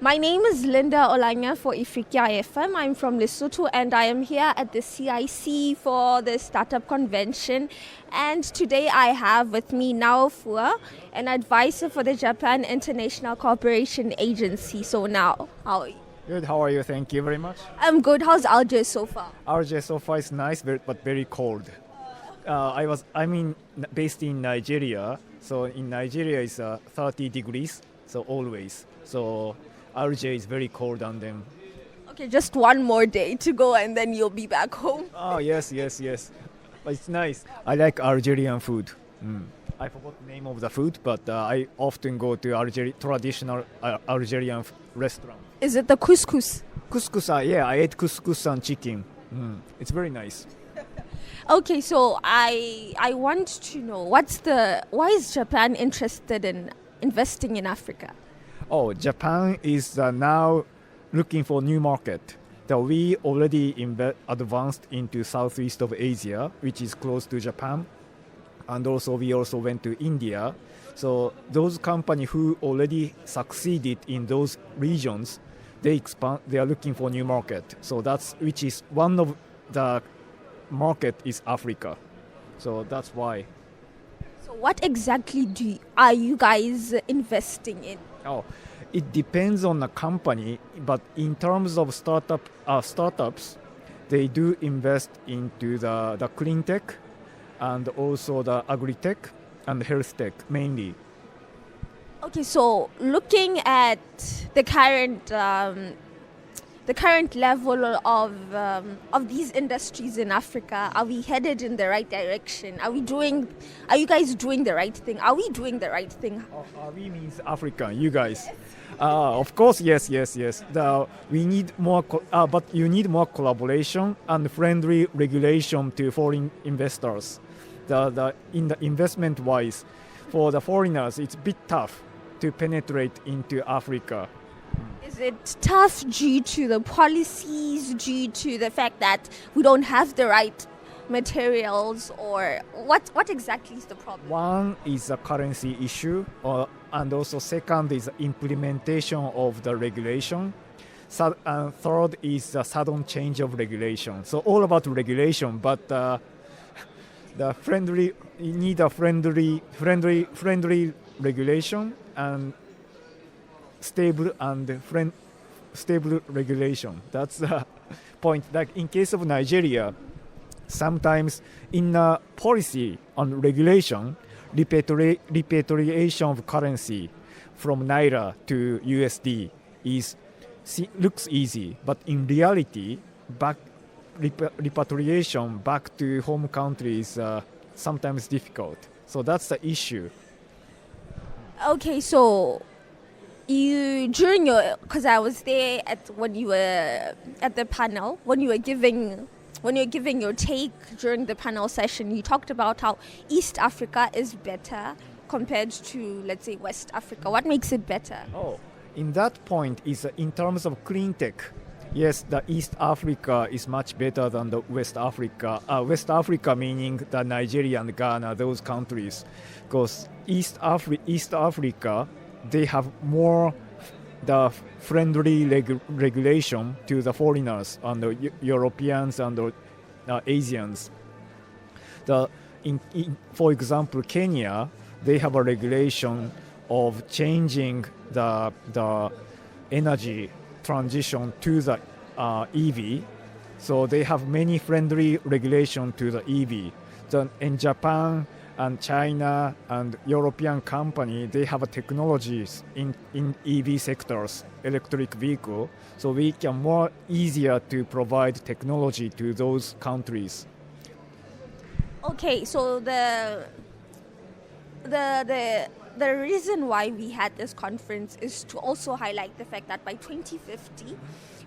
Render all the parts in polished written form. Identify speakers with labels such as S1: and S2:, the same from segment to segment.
S1: My name is Linda Olanya for Ifrikya FM. I'm from Lesotho and I am here at the CIC for the Startup Convention. And today I have with me Nao Fuwa, an advisor for the Japan International Cooperation Agency. So Nao, how are you?
S2: Good, how are you? Thank you very much.
S1: I'm good. How's Algiers so far?
S2: Algiers so far is nice, but very cold. I'm based in Nigeria, so in Nigeria it's 30 degrees, so always. So Algiers is very cold and then.
S1: Okay, just one more day to go and then you'll be back home.
S2: Oh yes. But it's nice. I like Algerian food. I forgot the name of the food, but I often go to traditional Algerian restaurant.
S1: Is it the couscous?
S2: Couscous, yeah, I ate couscous and chicken. It's very nice.
S1: Okay, so I want to know why is Japan interested in investing in Africa?
S2: Oh, Japan is now looking for new market. We already advanced into Southeast of Asia, which is close to Japan, and we also went to India. So those companies who already succeeded in those regions, they expand. They are looking for new market. So which is one of the market is Africa. So that's why.
S1: So what exactly are you guys investing in?
S2: Oh, it depends on the company, but in terms of startups, they do invest into the clean tech and also the agri-tech and health tech mainly.
S1: Okay, so looking at the current level of these industries in Africa, are we headed in the right direction? Are you guys doing the right thing? Are we doing the right thing?
S2: We means Africa, you guys. Of course, yes. We need more, but you need more collaboration and friendly regulation to foreign investors. In the investment wise, for the foreigners, it's a bit tough to penetrate into Africa.
S1: Is it tough due to the policies, due to the fact that we don't have the right materials, or what exactly is the problem?
S2: One is a currency issue, and also second is implementation of the regulation. And third is the sudden change of regulation. So all about regulation, but you need a friendly regulation and stable regulation. That's the point. Like in case of Nigeria, sometimes in policy on regulation, repatriation of currency from Naira to USD looks easy, but in reality, repatriation back to home country is sometimes difficult. So that's the issue.
S1: Okay, so because I was there when you were at the panel, when you were giving your take during the panel session, you talked about how East Africa is better compared to, let's say, West Africa. What makes it better?
S2: Oh, in that point is in terms of clean tech. Yes, the East Africa is much better than the West Africa. West Africa meaning the Nigeria and Ghana, those countries, because East Africa, they have more the friendly regulation to the foreigners and the Europeans and the Asians. For example, Kenya, they have a regulation of changing the energy transition to the EV. So they have many friendly regulation to the EV. In Japan and China and European company, they have technologies in EV sectors, electric vehicle. So we can more easier to provide technology to those countries.
S1: Okay, so the reason why we had this conference is to also highlight the fact that by 2050,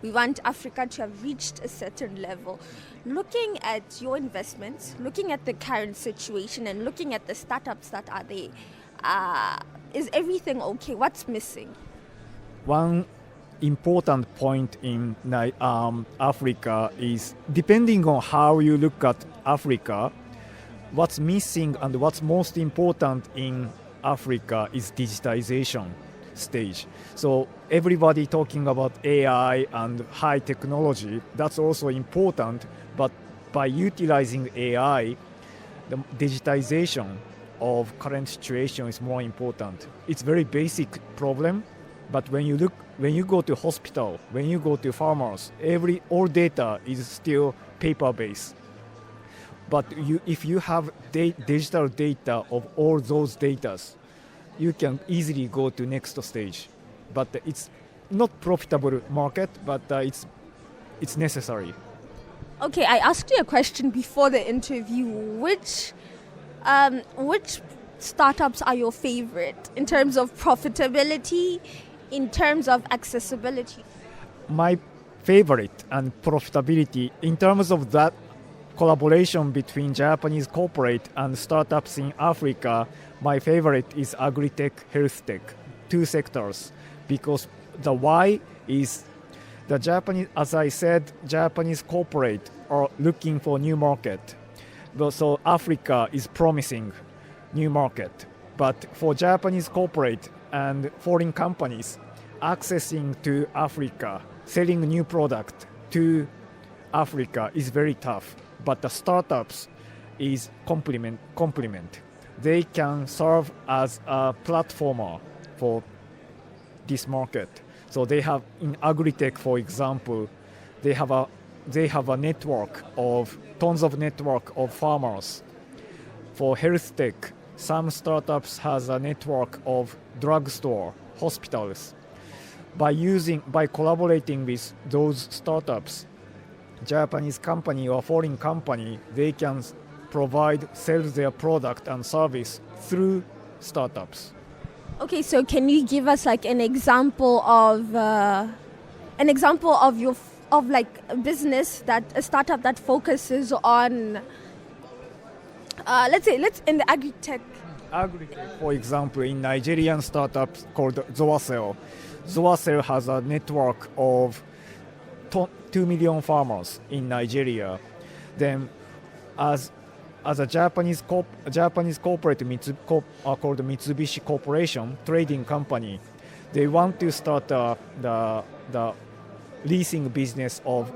S1: we want Africa to have reached a certain level. Looking at your investments, looking at the current situation, and looking at the startups that are there, is everything okay? What's missing?
S2: One important point in Africa is, depending on how you look at Africa, what's missing and what's most important in Africa is digitization. stage. So everybody talking about AI and high technology, that's also important, but by utilizing AI, the digitization of current situation is more important. It's very basic problem, but when you go to hospital, when you go to farmers, all data is still paper-based. But if you have digital data of all those data, you can easily go to next stage. But it's not profitable market, but it's necessary.
S1: Okay, I asked you a question before the interview. Which startups are your favorite in terms of profitability, in terms of accessibility?
S2: My favorite and profitability in terms of that collaboration between Japanese corporate and startups in Africa, my favorite is agri-tech, health tech, two sectors, because the why is the Japanese, as I said, Japanese corporate are looking for new market. So Africa is promising new market, but for Japanese corporate and foreign companies accessing to Africa, selling new product to Africa is very tough. But the startups is complement. They can serve as a platformer for this market. So they have in agri-tech, for example, they have a network of tons of network of farmers. For health tech, some startups has a network of drugstore, hospitals. By collaborating with those startups, Japanese company or foreign company, they can sell their product and service through startups.
S1: Okay, so can you give us like an example of like a business a startup that focuses on let's in the agri-tech.
S2: For example, in Nigerian startups called Zoacell. Zoacell has a network of 2 million farmers in Nigeria. Then, as a Japanese corporate called Mitsubishi Corporation trading company, they want to start the leasing business of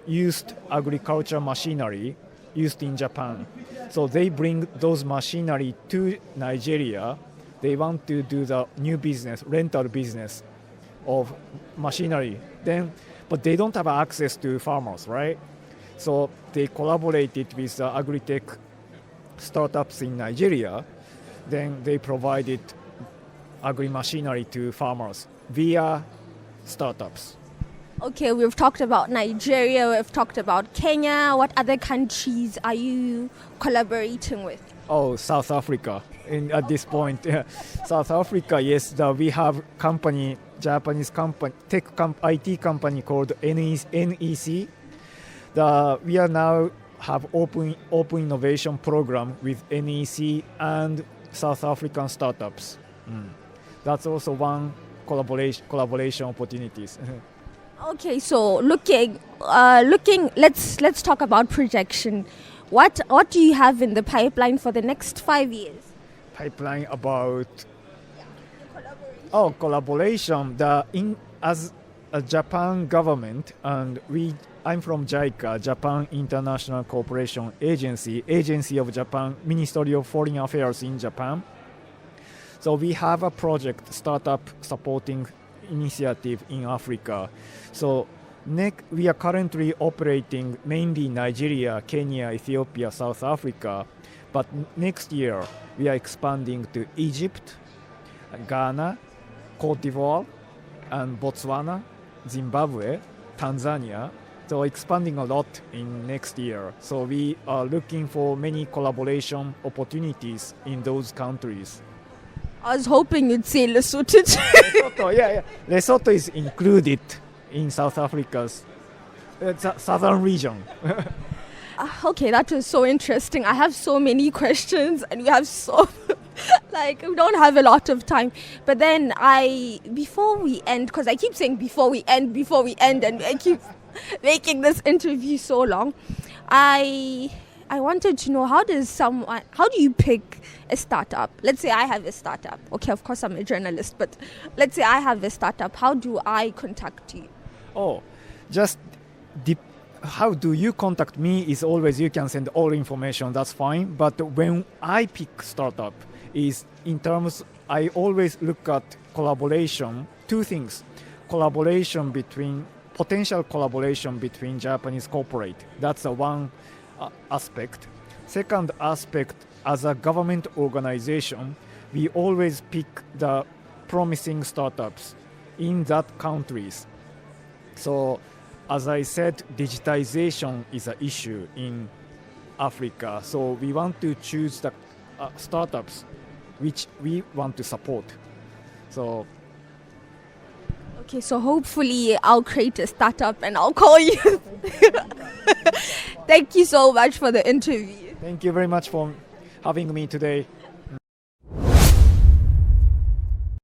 S2: used agriculture machinery used in Japan. So they bring those machinery to Nigeria. They want to do the new business, rental business of machinery. But they don't have access to farmers, right? So they collaborated with agri-tech startups in Nigeria. Then they provided agri-machinery to farmers via startups.
S1: Okay, we've talked about Nigeria, we've talked about Kenya. What other countries are you collaborating with?
S2: Oh, South Africa. At this point, South Africa, yes, we have Japanese company, IT company called NEC. We are now have open innovation program with NEC and South African startups. That's also one collaboration opportunities.
S1: Okay, so looking, let's talk about projection. What do you have in the pipeline for the next 5 years?
S2: Pipeline about collaboration. As a Japan government, and I'm from JICA, Japan International Cooperation Agency of Japan, Ministry of Foreign Affairs in Japan. So we have a project startup supporting initiative in Africa. So we are currently operating mainly Nigeria, Kenya, Ethiopia, South Africa. But next year we are expanding to Egypt, Ghana, Cote d'Ivoire, and Botswana, Zimbabwe, Tanzania. So expanding a lot in next year. So we are looking for many collaboration opportunities in those countries.
S1: I was hoping you'd say Lesotho.
S2: Lesotho, yeah. Lesotho is included in South Africa's southern region.
S1: Okay, that was so interesting. I have so many questions, and we have we don't have a lot of time. But then before we end, because I keep saying before we end, and I keep making this interview so long, I I wanted to know, how do you pick a startup? Let's say I have a startup. Okay, of course I'm a journalist, but let's say I have a startup. How do I contact you?
S2: Oh, just how do you contact me is always you can send all information, that's fine. But when I pick startup is in terms, I always look at collaboration, two things. Potential collaboration between Japanese corporate. That's the one aspect. Second aspect, as a government organization, we always pick the promising startups in that countries. So, as I said, digitization is an issue in Africa. So we want to choose the startups which we want to support. So.
S1: Okay, so hopefully I'll create a startup and I'll call you. Thank you so much for the interview.
S2: Thank you very much for having me today.